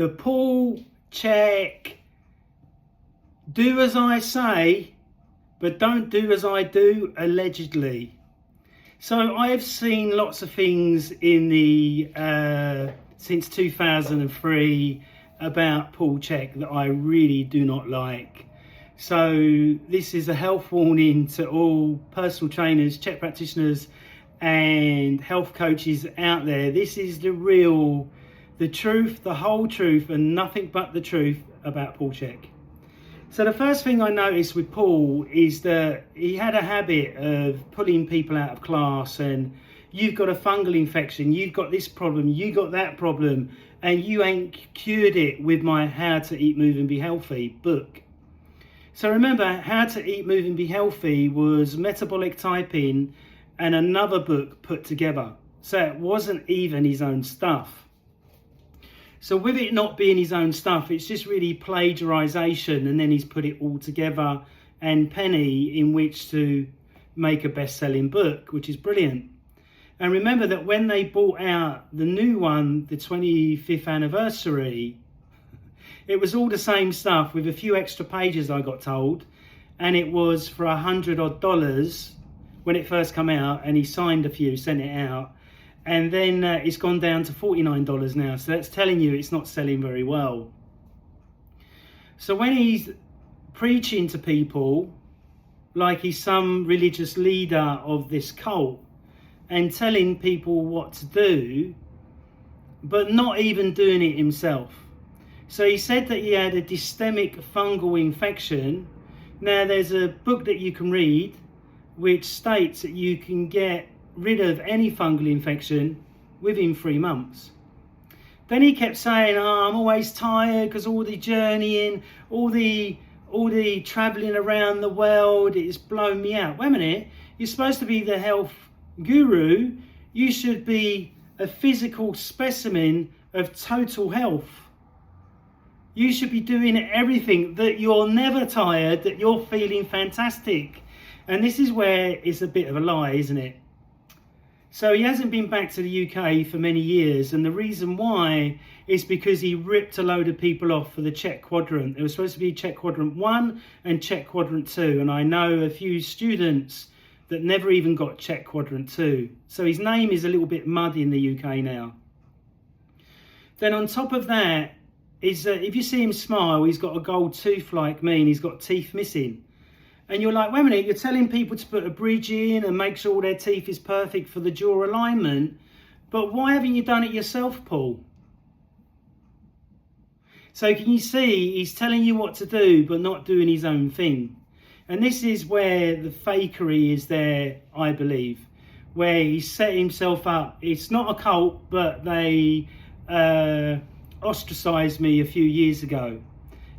the Paul Chek do as I say, but don't do as I do, allegedly. So I've seen lots of things in the since 2003 about Paul Chek that I really do not like. So this is a health warning to all personal trainers, CHEK practitioners and health coaches out there. This is the truth, the whole truth, and nothing but the truth about Paul Chek. So the first thing I noticed with Paul is that he had a habit of pulling people out of class and you've got a fungal infection, you've got this problem, you got that problem, and you ain't cured it with my How to Eat, Move and Be Healthy book. So remember, How to Eat, Move and Be Healthy was metabolic typing and another book put together. So it wasn't even his own stuff. So with it not being his own stuff, it's just really plagiarization, and then he's put it all together and penny in which to make a best-selling book, which is brilliant. And remember that when they bought out the new one, the 25th anniversary, it was all the same stuff with a few extra pages, I got told, and it was for $100 odd when it first came out, and he signed a few, sent it out. And then it's gone down to $49 now. So that's telling you it's not selling very well. So when he's preaching to people like he's some religious leader of this cult and telling people what to do, but not even doing it himself. So he said that he had a systemic fungal infection. Now there's a book that you can read which states that you can get rid of any fungal infection within 3 months. Then he kept saying, I'm always tired because all the journeying, all the traveling around the world, it's blown me out. Wait a minute, you're supposed to be the health guru. You should be a physical specimen of total health. You should be doing everything, that you're never tired, that you're feeling fantastic. And this is where it's a bit of a lie, isn't it? So he hasn't been back to the UK for many years, and the reason why is because he ripped a load of people off for the CHEK quadrant. There was supposed to be CHEK quadrant 1 and CHEK quadrant 2, and I know a few students that never even got CHEK quadrant 2. So his name is a little bit muddy in the UK now. Then on top of that is if you see him smile, he's got a gold tooth like me, and he's got teeth missing. And you're like, wait a minute, you're telling people to put a bridge in and make sure all their teeth is perfect for the jaw alignment, but why haven't you done it yourself, Paul? So can you see, he's telling you what to do, but not doing his own thing. And this is where the fakery is there, I believe, where he set himself up. It's not a cult, but they ostracized me a few years ago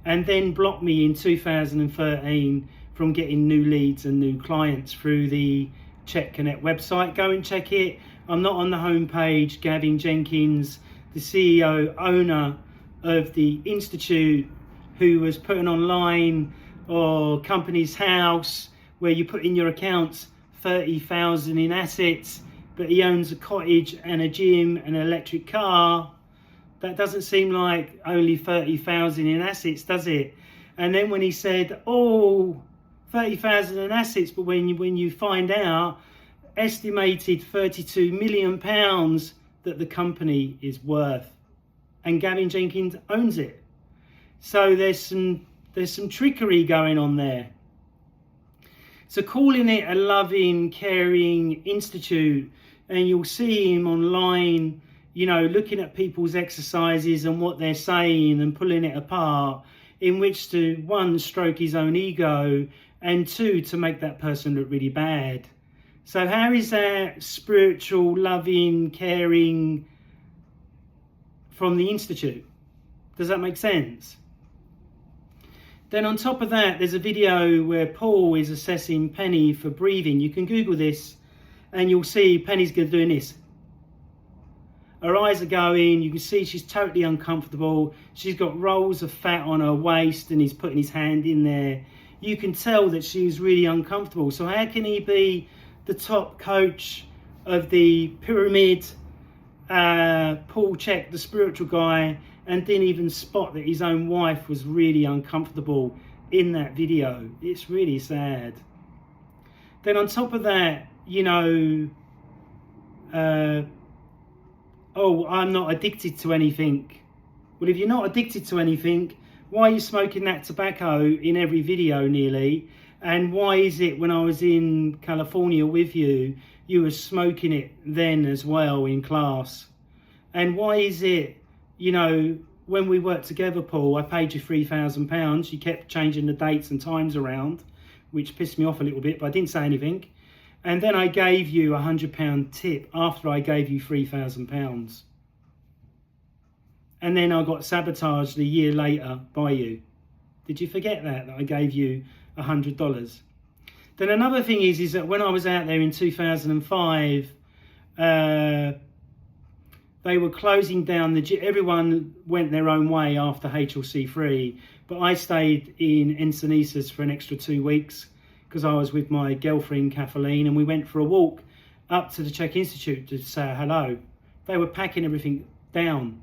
and then blocked me in 2013 from getting new leads and new clients through the CHEK Connect website. Go and check it. I'm not on the homepage. Gavin Jenkins, the CEO, owner of the Institute, who was putting online or Company's House, where you put in your accounts 30,000 in assets, but he owns a cottage and a gym and an electric car. That doesn't seem like only 30,000 in assets, does it? And then when he said, 30,000 in assets, but when you find out, estimated £32 million that the company is worth, and Gavin Jenkins owns it. So there's some trickery going on there. So calling it a loving, caring institute, and you'll see him online, you know, looking at people's exercises and what they're saying and pulling it apart, in which to, 1, stroke his own ego, and 2, to make that person look really bad. So how is that spiritual, loving, caring from the Institute? Does that make sense? Then on top of that, there's a video where Paul is assessing Penny for breathing. You can Google this and you'll see Penny's doing this. Her eyes are going, you can see she's totally uncomfortable. She's got rolls of fat on her waist and he's putting his hand in there. You can tell that she's really uncomfortable. So how can he be the top coach of the pyramid, Paul Chek, the spiritual guy, and didn't even spot that his own wife was really uncomfortable in that video. It's really sad. Then on top of that, you know, oh, I'm not addicted to anything. Well, if you're not addicted to anything, why are you smoking that tobacco in every video nearly? And why is it when I was in California with you, you were smoking it then as well in class? And why is it, you know, when we worked together, Paul, I paid you £3,000. You kept changing the dates and times around, which pissed me off a little bit, but I didn't say anything. And then I gave you £100 tip after I gave you £3,000. And then I got sabotaged a year later by you. Did you forget that I gave you $100? Then another thing is that when I was out there in 2005, they were closing down the gym. Everyone went their own way after HLC3, but I stayed in Encinitas for an extra 2 weeks because I was with my girlfriend Kathleen, and we went for a walk up to the CHEK Institute to say hello. They were packing everything down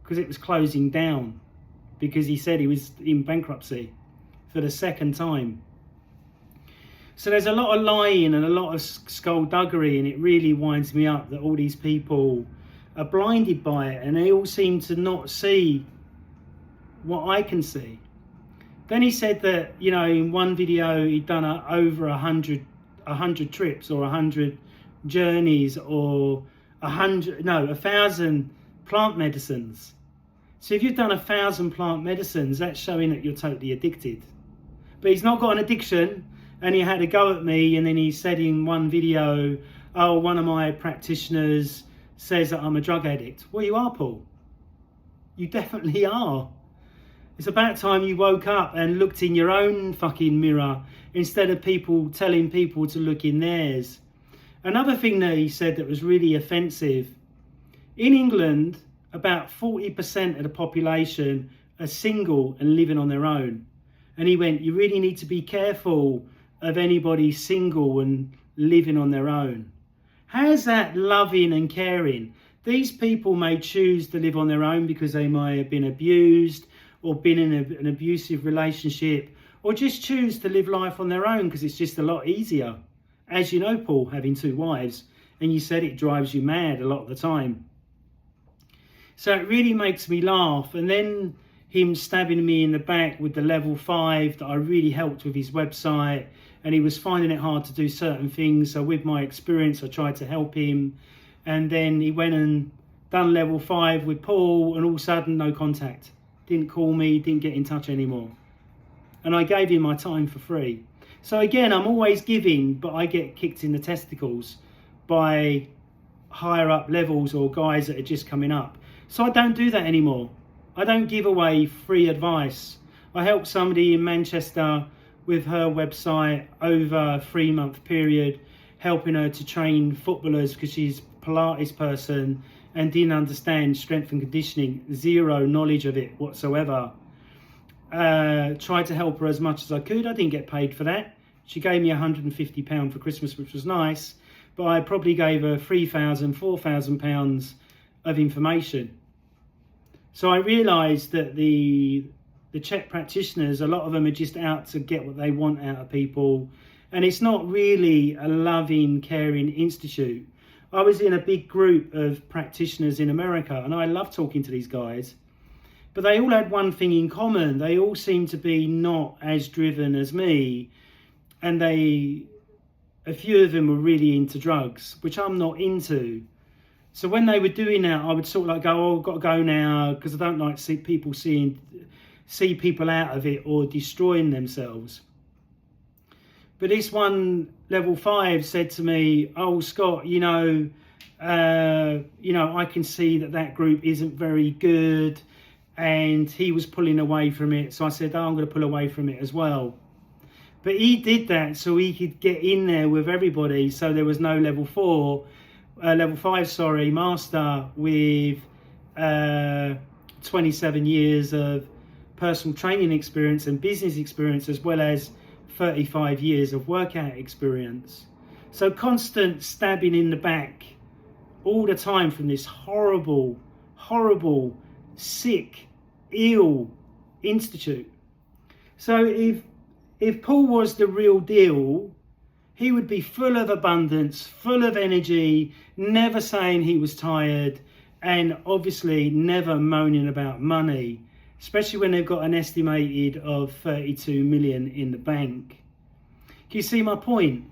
because it was closing down, because he said he was in bankruptcy for the second time. So there's a lot of lying and a lot of skullduggery, and it really winds me up that all these people are blinded by it, and they all seem to not see what I can see. Then he said that, you know, in one video he'd done over 100 trips or 100 journeys or 1,000 plant medicines. So if you've done 1,000 plant medicines, that's showing that you're totally addicted. But he's not got an addiction, and he had a go at me, and then he said in one video, oh, one of my practitioners says that I'm a drug addict. Well, you are, Paul. You definitely are. It's about time you woke up and looked in your own fucking mirror instead of people telling people to look in theirs. Another thing that he said that was really offensive, in England, about 40% of the population are single and living on their own. And he went, you really need to be careful of anybody single and living on their own. How's that loving and caring? These people may choose to live on their own because they might have been abused or been in an abusive relationship, or just choose to live life on their own because it's just a lot easier. As you know, Paul, having 2 wives, and you said it drives you mad a lot of the time. So it really makes me laugh. And then him stabbing me in the back with the level 5 that I really helped with his website, and he was finding it hard to do certain things. So with my experience, I tried to help him. And then he went and done level 5 with Paul, and all of a sudden, no contact. Didn't call me, didn't get in touch anymore. And I gave him my time for free. So again, I'm always giving, but I get kicked in the testicles by higher up levels or guys that are just coming up. So I don't do that anymore. I don't give away free advice. I helped somebody in Manchester with her website over a 3-month period, helping her to train footballers because she's a Pilates person and didn't understand strength and conditioning, zero knowledge of it whatsoever. Tried to help her as much as I could. I didn't get paid for that. She gave me £150 for Christmas, which was nice, but I probably gave her £3,000, £4,000 of information. So I realised that the CHEK practitioners, a lot of them are just out to get what they want out of people, and it's not really a loving, caring institute. I was in a big group of practitioners in America, and I love talking to these guys, but they all had one thing in common. They all seemed to be not as driven as me, and a few of them were really into drugs, which I'm not into. So when they were doing that, I would sort of like go, oh, I've got to go now, because I don't like see people out of it or destroying themselves. But this one level 5 said to me, oh, Scott, I can see that group isn't very good, and he was pulling away from it. So I said, oh, I'm going to pull away from it as well. But he did that so he could get in there with everybody. So there was no level 5, master with 27 years of personal training experience and business experience, as well as 35 years of workout experience. So constant stabbing in the back all the time from this horrible, horrible sick, ill institute. So if Paul was the real deal, he would be full of abundance, full of energy, never saying he was tired, and obviously never moaning about money, especially when they've got an estimated of 32 million in the bank. Can you see my point?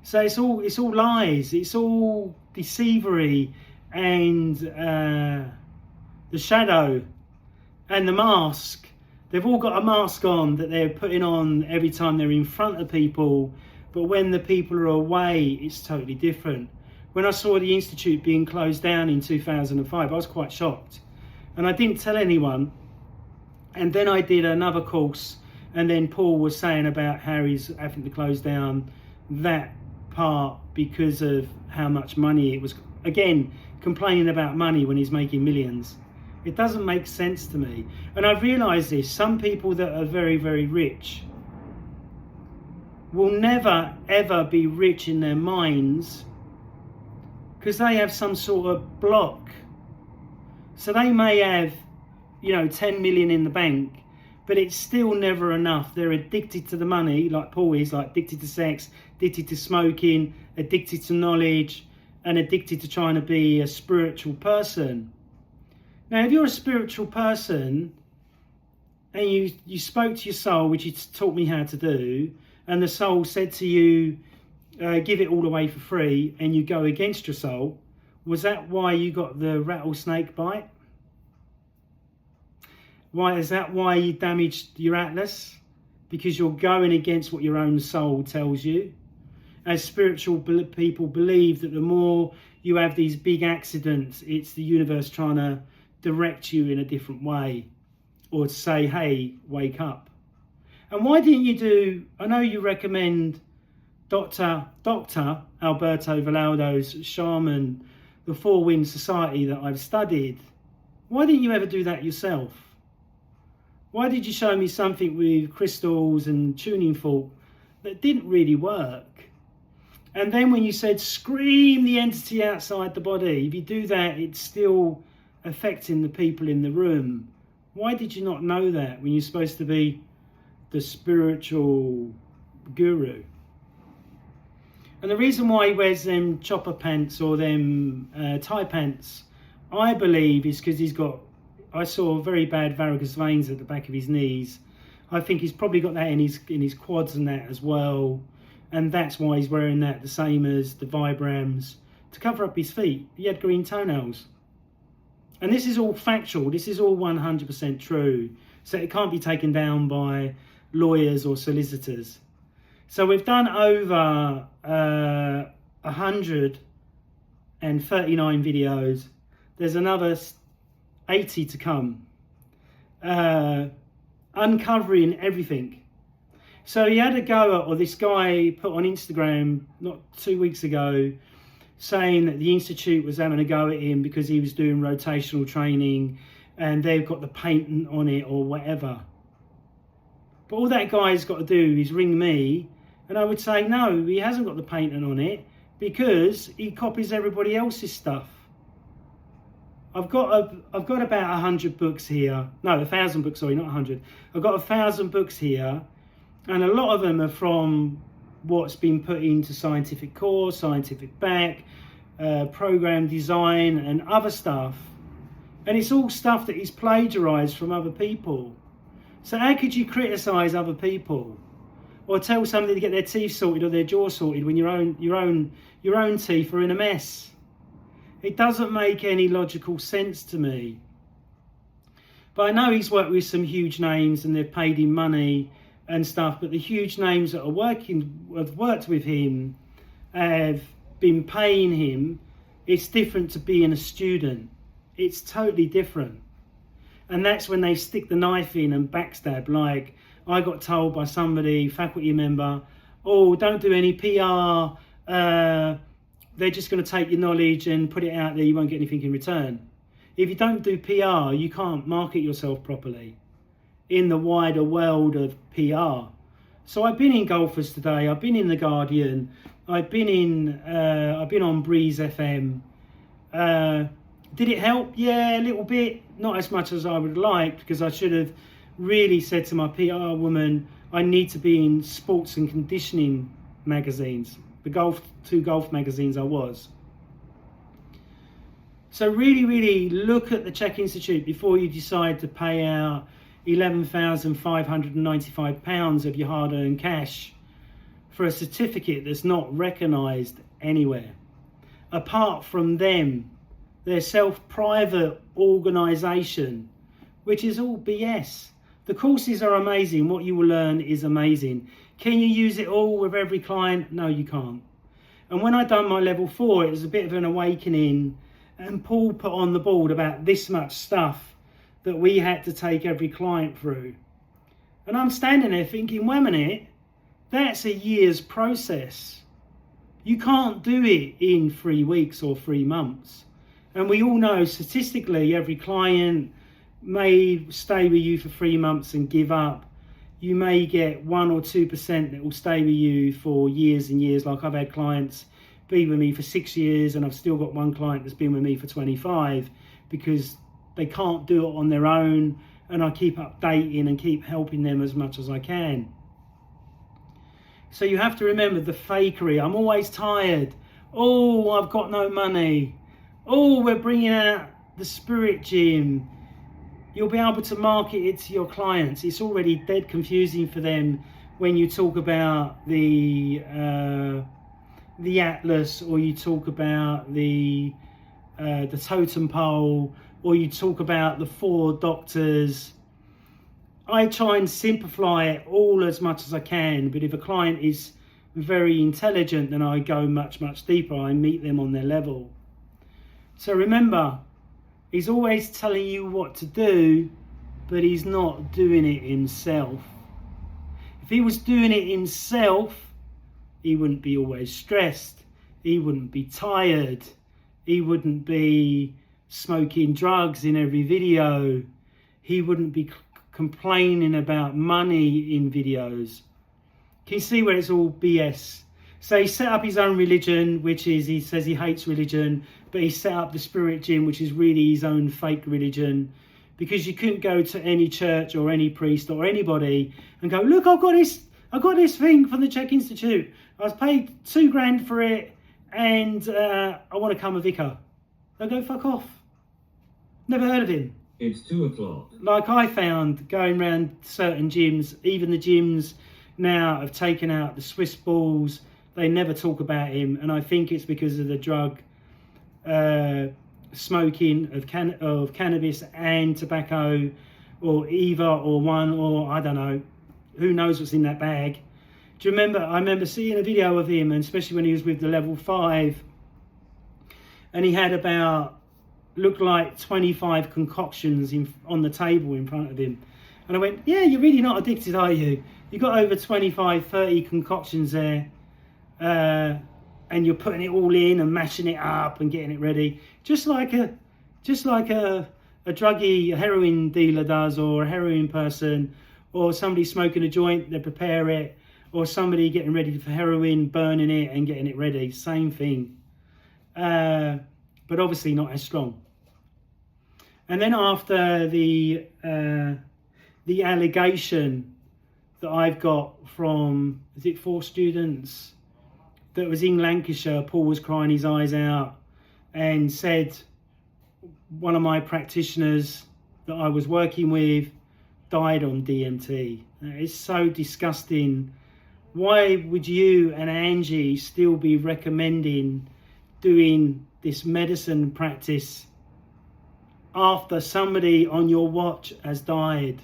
So it's all lies, it's all deceivery, and the shadow and the mask. They've all got a mask on that they're putting on every time they're in front of people, but when the people are away, it's totally different. When I saw the Institute being closed down in 2005, I was quite shocked. And I didn't tell anyone. And then I did another course, and then Paul was saying about how he's having to close down that part because of how much money it was. Again, complaining about money when he's making millions. It doesn't make sense to me. And I've realised this, some people that are very, very rich will never ever be rich in their minds because they have some sort of block. So they may have, 10 million in the bank, but it's still never enough. They're addicted to the money, like Paul is, like addicted to sex, addicted to smoking, addicted to knowledge, and addicted to trying to be a spiritual person. Now, if you're a spiritual person and you spoke to your soul, which you taught me how to do, and the soul said to you, give it all away for free, and you go against your soul, was that why you got the rattlesnake bite? Is that why you damaged your atlas? Because you're going against what your own soul tells you. As spiritual people believe that the more you have these big accidents, it's the universe trying to direct you in a different way, or to say, hey, wake up. And why didn't you do, I know you recommend Dr. Alberto Villoldo's Shaman, the Four Winds Society that I've studied. Why didn't you ever do that yourself? Why did you show me something with crystals and tuning fork that didn't really work? And then when you said, scream the entity outside the body, if you do that, it's still affecting the people in the room. Why did you not know that when you're supposed to be the spiritual guru? And the reason why he wears them chopper pants or them tie pants, I believe, is because I saw very bad varicose veins at the back of his knees. I think he's probably got that in his quads and that as well. And that's why he's wearing that, the same as the Vibrams, to cover up his feet. He had green toenails. And this is all factual. This is all 100% true. So it can't be taken down by lawyers or solicitors. So we've done over 139 videos. There's another 80 to come. Uncovering everything. So he had a go at, or this guy put on Instagram not 2 weeks ago, saying that the Institute was having a go at him because he was doing rotational training and they've got the patent on it or whatever. But all that guy's got to do is ring me, and I would say, no, he hasn't got the patent on it because he copies everybody else's stuff. I've got about 100 books here. No, 1,000 books, sorry, not 100. I've got 1,000 books here, and a lot of them are from what's been put into scientific core, scientific back, program design and other stuff. And it's all stuff that is plagiarized from other people. So how could you criticize other people or tell somebody to get their teeth sorted or their jaw sorted when your own teeth are in a mess? It doesn't make any logical sense to me. But I know he's worked with some huge names and they've paid him money and stuff, but the huge names that have worked with him have been paying him. It's different to being a student. It's totally different. And that's when they stick the knife in and backstab. Like I got told by somebody, faculty member, oh, don't do any PR. They're just going to take your knowledge and put it out there. You won't get anything in return. If you don't do PR, you can't market yourself properly in the wider world of PR. So I've been in Golfers today. I've been in The Guardian. I've been on Breeze FM. Did it help? Yeah, a little bit. not as much as I would like, because I should have really said to my PR woman, I need to be in sports and conditioning magazines, the two golf magazines I was. So really look at the CHEK Institute before you decide to pay out £11,595 of your hard-earned cash for a certificate that's not recognised anywhere. Apart from them, their self-private organisation, which is all BS. The courses are amazing. What you will learn is amazing. Can you use it all with every client? No, you can't. And when I done my level 4, it was a bit of an awakening, and Paul put on the board about this much stuff that we had to take every client through. And I'm standing there thinking, wait a minute, that's a year's process. You can't do it in 3 weeks or 3 months. And we all know statistically every client may stay with you for 3 months and give up. You may get 1 or 2% that will stay with you for years and years. Like I've had clients be with me for 6 years, and I've still got one client that's been with me for 25 because they can't do it on their own, and I keep updating and keep helping them as much as I can. So you have to remember the fakery. I'm always tired. Oh, I've got no money. Oh, we're bringing out the Spirit gym. You'll be able to market it to your clients. It's already dead confusing for them when you talk about the Atlas, or you talk about the totem pole, or you talk about the 4 doctors. I try and simplify it all as much as I can, but if a client is very intelligent, then I go much deeper. I meet them on their level. So remember, he's always telling you what to do, but he's not doing it himself. If he was doing it himself, he wouldn't be always stressed. He wouldn't be tired. He wouldn't be smoking drugs in every video. He wouldn't be complaining about money in videos. Can you see where it's all BS? So he set up his own religion, which is, he says he hates religion, but he set up the Spirit Gym, which is really his own fake religion, because you couldn't go to any church or any priest or anybody and go, look, I've got this thing from the CHEK Institute. I was paid $2,000 for it, and I want to become a vicar. They'll go, fuck off. Never heard of him. It's 2 o'clock. Like I found going around certain gyms, even the gyms now have taken out the Swiss balls. They never talk about him, and I think it's because of the drug smoking of cannabis and tobacco, or either or one, or I don't know. Who knows what's in that bag? Do you remember? I remember seeing a video of him, and especially when he was with the level 5, and he had looked like 25 concoctions on the table in front of him. And I went, yeah, you're really not addicted, are you? You got over 25, 30 concoctions there, and you're putting it all in and mashing it up and getting it ready, just like a druggie, a heroin dealer does, or a heroin person, or somebody smoking a joint, they prepare it, or somebody getting ready for heroin, burning it and getting it ready. Same thing, but obviously not as strong. And then after the allegation that I've got from, is it 4 students that was in Lancashire, Paul was crying his eyes out and said one of my practitioners that I was working with died on DMT. It's so disgusting. Why would you and Angie still be recommending doing this medicine practice after somebody on your watch has died?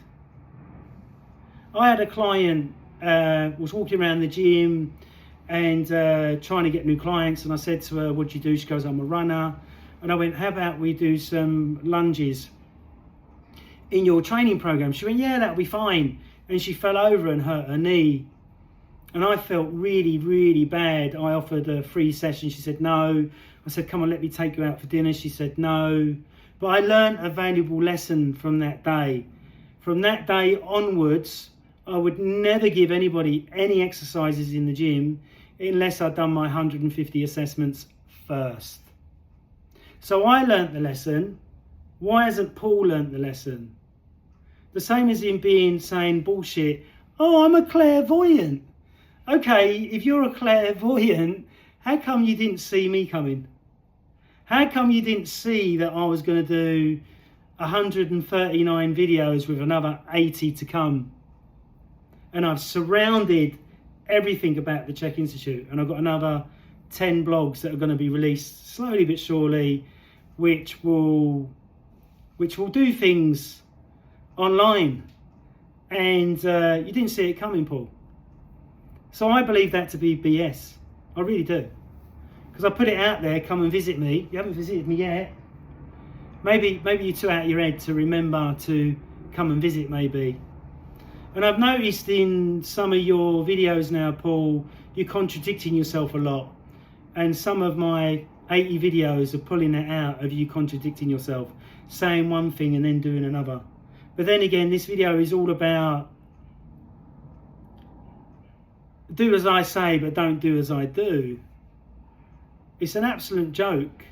I had a client was walking around the gym and trying to get new clients, and I said to her, what do you do? She goes, I'm a runner. And I went, how about we do some lunges in your training program? She went, yeah, that'll be fine. And she fell over and hurt her knee, and I felt really bad. I offered a free session. She said no. I said, come on, let me take you out for dinner. She said no. But I learned a valuable lesson from that day. From that day onwards, I would never give anybody any exercises in the gym unless I'd done my 150 assessments first. So I learnt the lesson, Why hasn't Paul learnt the lesson? The same as him saying bullshit. Oh, I'm a clairvoyant. Okay, if you're a clairvoyant, how come you didn't see me coming? How come you didn't see that I was going to do 139 videos with another 80 to come? And I've surrounded everything about the CHEK Institute, and I've got another 10 blogs that are going to be released slowly but surely, which will do things online. And you didn't see it coming, Paul. So I believe that to be BS. I really do. Because I put it out there, come and visit me. You haven't visited me yet. Maybe you're too out of your head to remember to come and visit, maybe. And I've noticed in some of your videos now, Paul, you're contradicting yourself a lot. And some of my 80 videos are pulling it out of you contradicting yourself, saying one thing and then doing another. But then again, this video is all about do as I say, but don't do as I do. It's an absolute joke.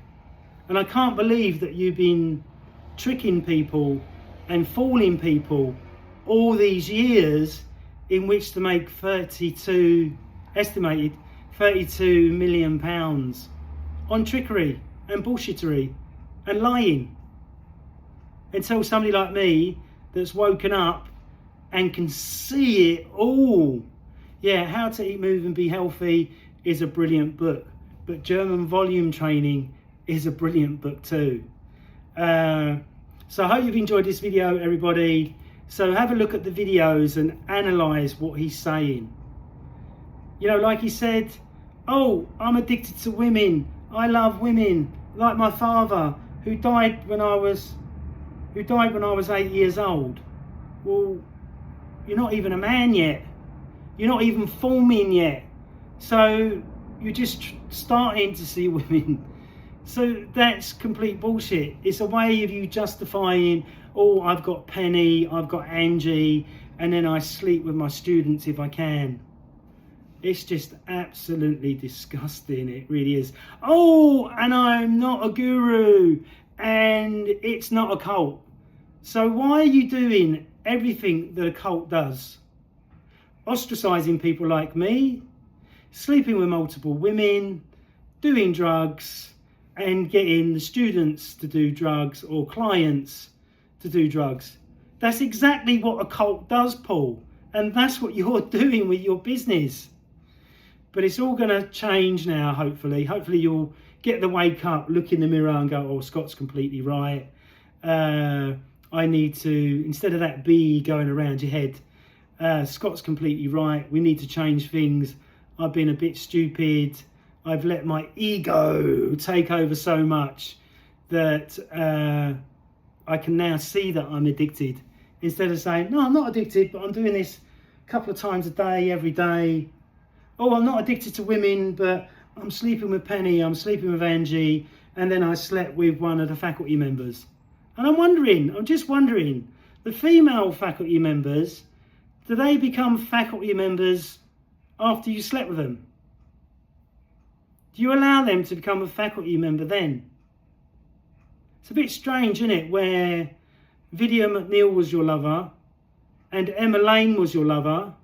And I can't believe that you've been tricking people and fooling people all these years in which to make estimated 32 million pounds on trickery and bullshittery and lying, until somebody like me that's woken up and can see it all. Yeah, How to Eat, Move and Be Healthy is a brilliant book, but German volume training is a brilliant book too. So I hope you've enjoyed this video, everybody. So have a look at the videos and analyse what he's saying. You know, like he said, oh, I'm addicted to women. I love women, like my father, who died when I was 8 years old. Well, you're not even a man yet. You're not even forming yet. So you're just starting to see women. So that's complete bullshit. It's a way of you justifying, oh, I've got Penny, I've got Angie, and then I sleep with my students if I can. It's just absolutely disgusting. It really is. Oh, and I'm not a guru, and it's not a cult. So why are you doing everything that a cult does? Ostracizing people like me, sleeping with multiple women, doing drugs, and getting the students to do drugs or clients to do drugs. That's exactly what a cult does, Paul. And that's what you're doing with your business. But it's all going to change now, hopefully. Hopefully you'll get the wake up, look in the mirror and go, oh, Scott's completely right. I need to, instead of that bee going around your head, Scott's completely right. We need to change things. I've been a bit stupid. I've let my ego take over so much that I can now see that I'm addicted. Instead of saying, no, I'm not addicted, but I'm doing this a couple of times a day, every day. Oh, I'm not addicted to women, but I'm sleeping with Penny, I'm sleeping with Angie, and then I slept with one of the faculty members. And I'm just wondering, the female faculty members, do they become faculty members after you slept with them? Do you allow them to become a faculty member then? It's a bit strange, isn't it, where Vidya McNeil was your lover and Emma Lane was your lover.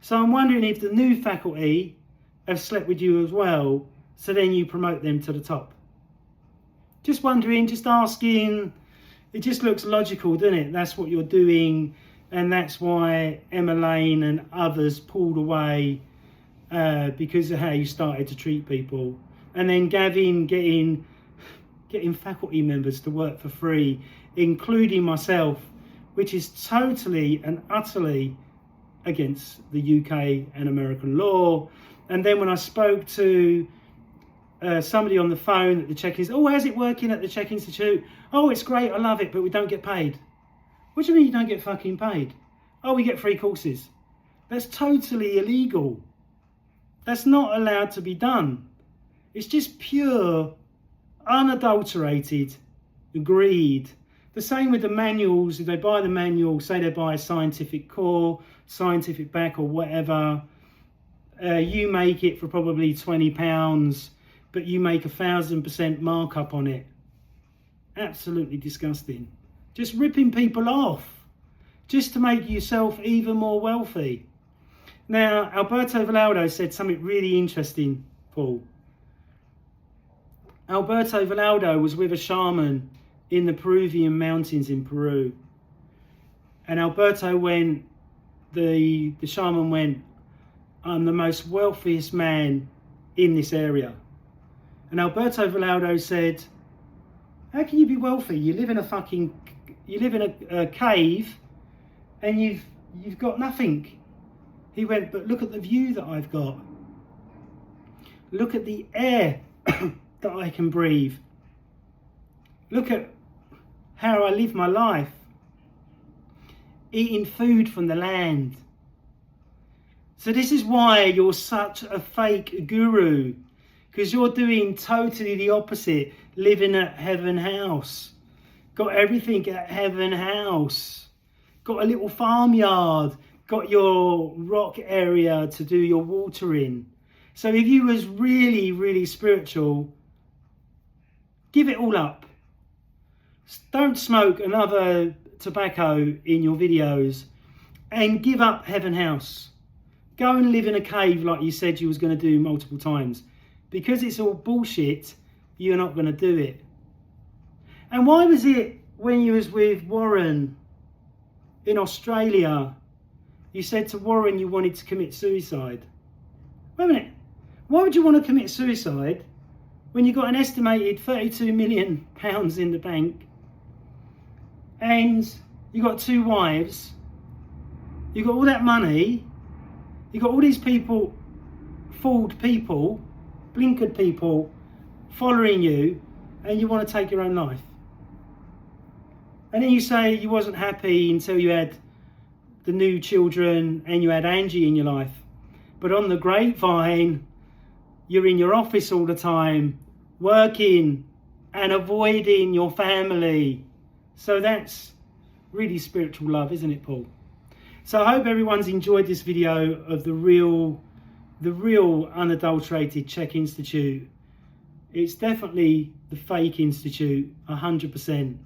So I'm wondering if the new faculty have slept with you as well, so then you promote them to the top. Just wondering, just asking. It just looks logical, doesn't it? That's what you're doing, and that's why Emma Lane and others pulled away because of how you started to treat people. And then Gavin getting faculty members to work for free, including myself, which is totally and utterly against the UK and American law. And then when I spoke to somebody on the phone at the CHEK Institute, oh, how's it working at the CHEK Institute? Oh, it's great, I love it, but we don't get paid. What do you mean you don't get fucking paid? Oh, we get free courses. That's totally illegal. That's not allowed to be done. It's just pure, unadulterated greed. The same with the manuals. If they buy the manual, say they buy a scientific core, scientific back or whatever, you make it for probably £20, but you make 1,000% markup on it. Absolutely disgusting. Just ripping people off just to make yourself even more wealthy. Now, Alberto Villoldo said something really interesting, Paul. Alberto Villoldo was with a shaman in the Peruvian mountains in Peru. And Alberto went, the shaman went, I'm the most wealthiest man in this area. And Alberto Villoldo said, how can you be wealthy? You live in a cave and you've got nothing. He went, but look at the view that I've got. Look at the air that I can breathe. Look at how I live my life. Eating food from the land. So this is why you're such a fake guru, because you're doing totally the opposite, living at Heaven House. Got everything at Heaven House. Got a little farmyard. Got your rock area to do your watering. So if you was really, really spiritual, give it all up. Don't smoke another tobacco in your videos and give up Heaven House. Go and live in a cave like you said you was going to do multiple times. Because it's all bullshit, you're not going to do it. And why was it when you was with Warren in Australia, you said to Warren you wanted to commit suicide? Wait a minute. Why would you want to commit suicide when you got an estimated £32 million in the bank and you got 2 wives, you got all that money, you got all these people, fooled people, blinkered people following you, and you want to take your own life? And then you say you wasn't happy until you had the new children and you had Angie in your life. But on the grapevine, you're in your office all the time, working and avoiding your family. So that's really spiritual love, isn't it, Paul? So I hope everyone's enjoyed this video of the real unadulterated CHEK Institute. It's definitely the fake institute, 100%.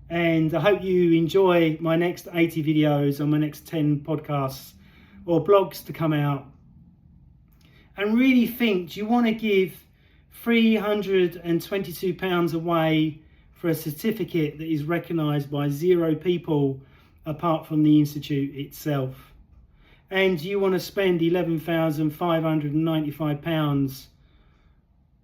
And I hope you enjoy my next 80 videos or my next 10 podcasts or blogs to come out. And really think, do you want to give £322 away for a certificate that is recognised by 0 people apart from the Institute itself? And do you want to spend £11,595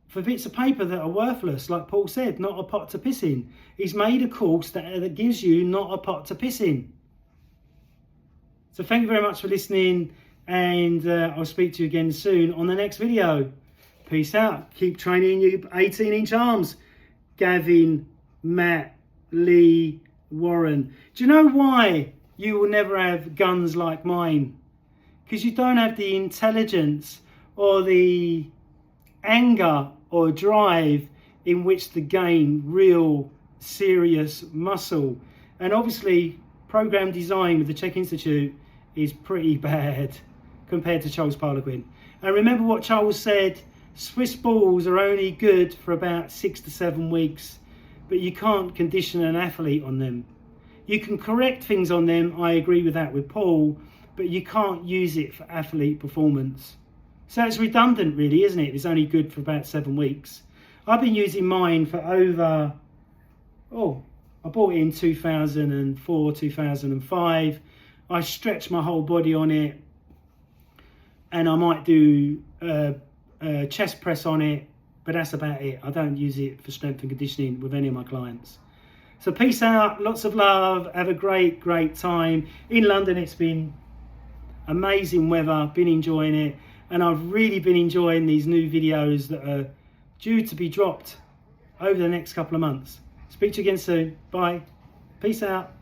for bits of paper that are worthless, like Paul said, not a pot to piss in? He's made a course that gives you not a pot to piss in. So thank you very much for listening, and I'll speak to you again soon on the next video. Peace out. Keep training you 18-inch arms. Gavin, Matt, Lee, Warren. Do you know why you will never have guns like mine? Because you don't have the intelligence or the anger or drive in which to gain real serious muscle. And obviously program design with the CHEK Institute is pretty bad compared to Charles Poliquin. And remember what Charles said, Swiss balls are only good for about 6 to 7 weeks, but you can't condition an athlete on them. You can correct things on them, I agree with that with Paul, but you can't use it for athlete performance. So it's redundant really, isn't it? It's only good for about 7 weeks. I've been using mine for over, I bought it in 2004, 2005. I stretch my whole body on it, and I might do a chest press on it, but that's about it. I don't use it for strength and conditioning with any of my clients. So peace out, lots of love, have a great time. In London it's been amazing weather, been enjoying it, and I've really been enjoying these new videos that are due to be dropped over the next couple of months. Speak to you again soon. Bye. Peace out.